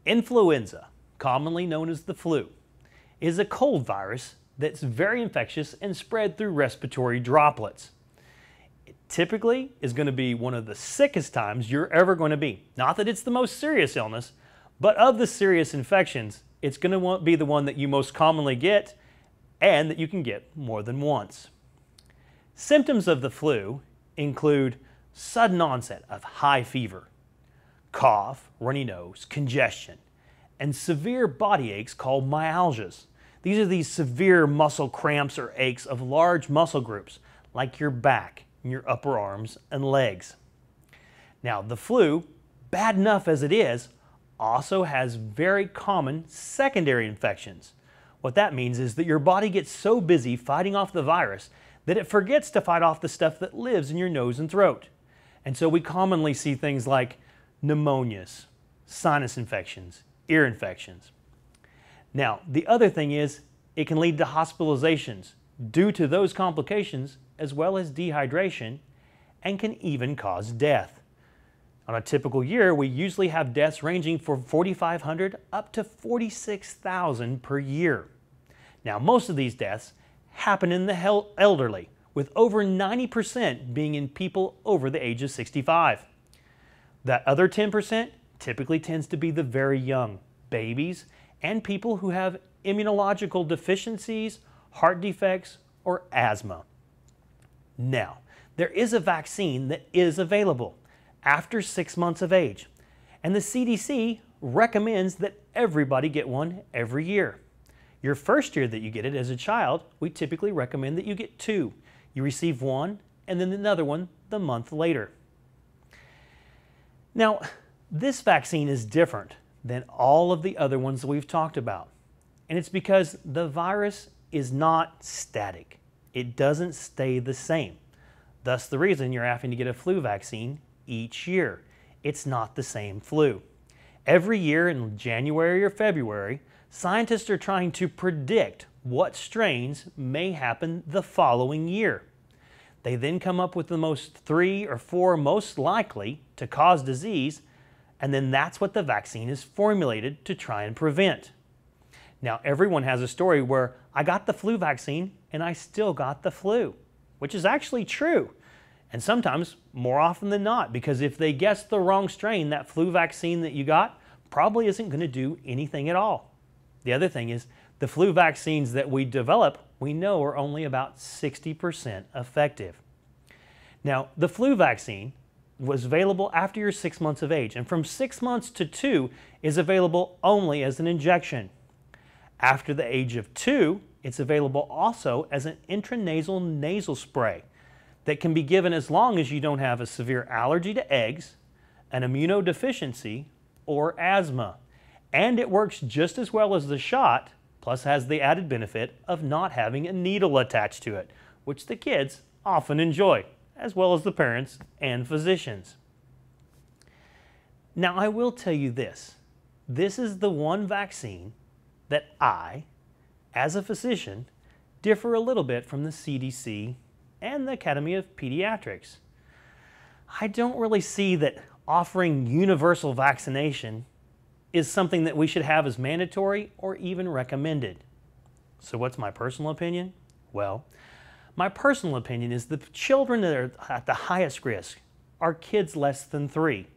Influenza, commonly known as the flu, is a cold virus that's very infectious and spread through respiratory droplets. It typically is going to be one of the sickest times you're ever going to be. Not that it's the most serious illness, but of the serious infections, it's going to be the one that you most commonly get and that you can get more than once. Symptoms of the flu include sudden onset of high fever, cough, runny nose, congestion, and severe body aches called myalgias. These are these severe muscle cramps or aches of large muscle groups like your back, your upper arms, and legs. Now, the flu, bad enough as it is, also has very common secondary infections. What that means is that your body gets so busy fighting off the virus that it forgets to fight off the stuff that lives in your nose and throat. And so we commonly see things like pneumonias, sinus infections, ear infections. Now, the other thing is it can lead to hospitalizations due to those complications as well as dehydration, and can even cause death. On a typical year, we usually have deaths ranging from 4,500 up to 46,000 per year. Now, most of these deaths happen in the elderly, with over 90% being in people over the age of 65. That other 10% typically tends to be the very young, babies, and people who have immunological deficiencies, heart defects, or asthma. Now, there is a vaccine that is available after 6 months of age, and the CDC recommends that everybody get one every year. Your first year that you get it as a child, we typically recommend that you get 2. You receive one and then another one the month later. Now, this vaccine is different than all of the other ones that we've talked about, and it's because the virus is not static. It doesn't stay the same. Thus the reason you're having to get a flu vaccine each year. It's not the same flu. Every year in January or February, scientists are trying to predict what strains may happen the following year. They then come up with the 3 or 4 most likely to cause disease, and then that's what the vaccine is formulated to try and prevent. Now, everyone has a story where I got the flu vaccine and I still got the flu, which is actually true. And sometimes, more often than not, because if they guess the wrong strain, that flu vaccine that you got probably isn't going to do anything at all. The other thing is, the flu vaccines that we develop, we know are only about 60% effective. Now, the flu vaccine was available after you're 6 months of age, and from 6 months to 2 is available only as an injection. After the age of 2, it's available also as an intranasal nasal spray that can be given as long as you don't have a severe allergy to eggs, an immunodeficiency, or asthma. And it works just as well as the shot, plus has the added benefit of not having a needle attached to it, which the kids often enjoy, as well as the parents and physicians. Now, I will tell you this. This is the one vaccine that I, as a physician, differ a little bit from the CDC and the Academy of Pediatrics. I don't really see that offering universal vaccination is something that we should have as mandatory or even recommended. So what's my personal opinion? Well, my personal opinion is the children that are at the highest risk are kids less than 3.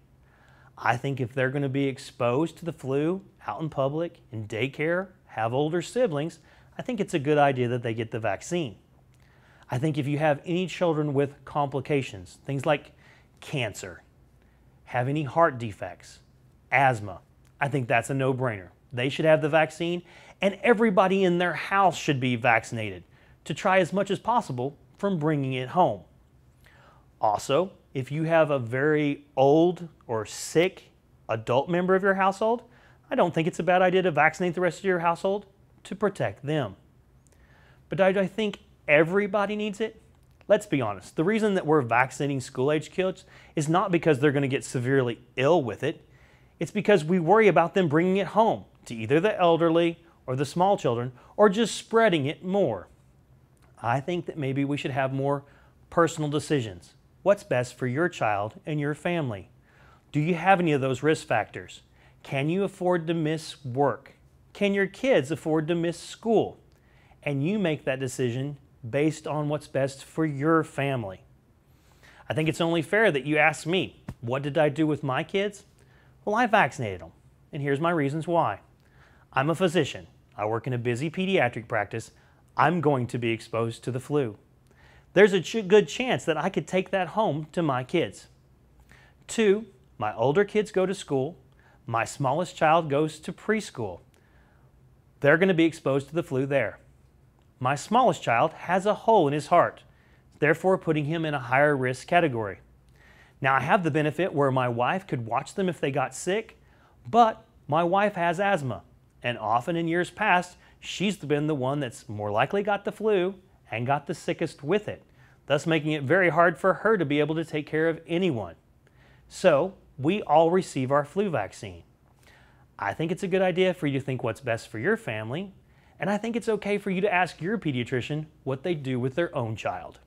I think if they're going to be exposed to the flu out in public, in daycare, have older siblings, I think it's a good idea that they get the vaccine. I think if you have any children with complications, things like cancer, have any heart defects, asthma, I think that's a no-brainer. They should have the vaccine, and everybody in their house should be vaccinated to try as much as possible from bringing it home. Also, if you have a very old or sick adult member of your household, I don't think it's a bad idea to vaccinate the rest of your household to protect them. But do I think everybody needs it? Let's be honest. The reason that we're vaccinating school-age kids is not because they're going to get severely ill with it. It's because we worry about them bringing it home to either the elderly or the small children, or just spreading it more. I think that maybe we should have more personal decisions. What's best for your child and your family? Do you have any of those risk factors? Can you afford to miss work? Can your kids afford to miss school? And you make that decision based on what's best for your family. I think it's only fair that you ask me, what did I do with my kids? Well, I vaccinated them, and here's my reasons why. I'm a physician. I work in a busy pediatric practice. I'm going to be exposed to the flu. There's a good chance that I could take that home to my kids. 2, my older kids go to school. My smallest child goes to preschool. They're going to be exposed to the flu there. My smallest child has a hole in his heart, therefore putting him in a higher risk category. Now, I have the benefit where my wife could watch them if they got sick, but my wife has asthma, and often in years past, she's been the one that's more likely got the flu and got the sickest with it, thus making it very hard for her to be able to take care of anyone. So, we all receive our flu vaccine. I think it's a good idea for you to think what's best for your family, and I think it's okay for you to ask your pediatrician what they do with their own child.